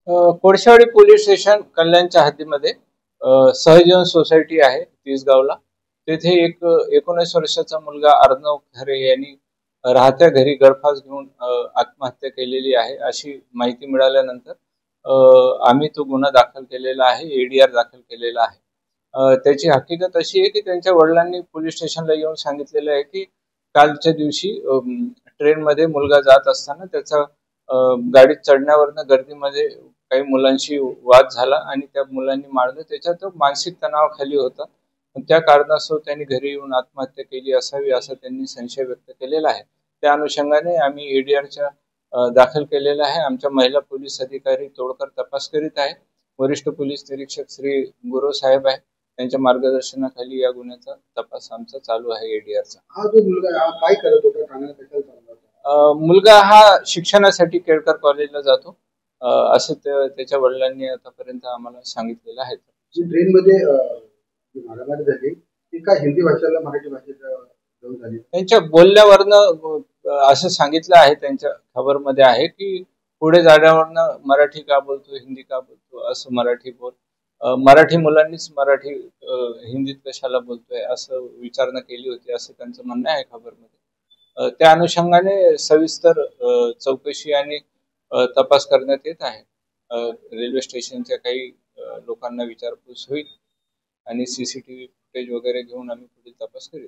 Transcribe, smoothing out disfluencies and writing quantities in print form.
Kolshewadi police station कल्याणच्या हद्दीमध्ये सहजीवन society आहे तिसगावला. तेथे एक 19 वर्षाचा मुलगा अर्णव खरे यांनी राहत्या घरी गळफास घेऊन आत्महत्या केलेली आहे अशी माहिती मिळाल्यानंतर आम्ही तो गुन्हा दाखल केलेला आहे, एडीआर दाखल केलेला आहे. त्याची हकीकत अशी आहे की त्यांच्या वडिलांनी पोलीस स्टेशनला येऊन सांगितलेलं आहे की कालच्या दिवशी ट्रेनमध्ये मुलगा जात असताना त्याचा गाडीत चढण्यावरनं गर्दीमध्ये काही मुलांशी वाद झाला आणि त्या मुलांनी मारलं. त्याच्यात तो मानसिक तणावाखाली होता. त्या कारणास्तव त्यांनी घरी येऊन आत्महत्या केली असावी असा त्यांनी संशय व्यक्त केलेला आहे. त्या अनुषंगाने आम्ही एडीआरच्या दाखल केलेला आहे. आमच्या महिला पोलीस अधिकारी तोडकर तपास करीत आहे. वरिष्ठ पोलीस निरीक्षक श्री गुरव साहेब आहे, त्यांच्या मार्गदर्शनाखाली या गुन्ह्याचा तपास आमचा चालू आहे एडीआरचा. हा जो मुलगा काय करत होता, ठाण्यात कशाला चालला होता? मुलगा हा शिक्षणासाठी केळकर कॉलेजला जातो असं त्याच्या वडिलांनी आतापर्यंत आम्हाला सांगितलेलं आहे. जी ट्रेनमध्ये मारामारी झाली ती काय हिंदी भाषेला मराठी भाषेत जाऊन झाली? त्यांच्या बोलण्यावरनं असं सांगितलं आहे, त्यांच्या खबरमध्ये आहे की पुढे जाण्यावरनं मराठी का बोलतो, हिंदी का बोलतो, असं मराठी बोल, मराठी मुलांनीच मराठी हिंदीत कशाला बोलतोय असं विचारणा केली होती असं त्यांचं म्हणणं आहे खबरमध्ये. त्या अनुषंगाने सविस्तर चौकशी आणि तपास करण्यात येत आहे. रेल्वे स्टेशनच्या काही लोकांना विचारपूस होईल आणि सीसीटीव्ही फुटेज वगैरे घेऊन आम्ही पुढील तपास करू.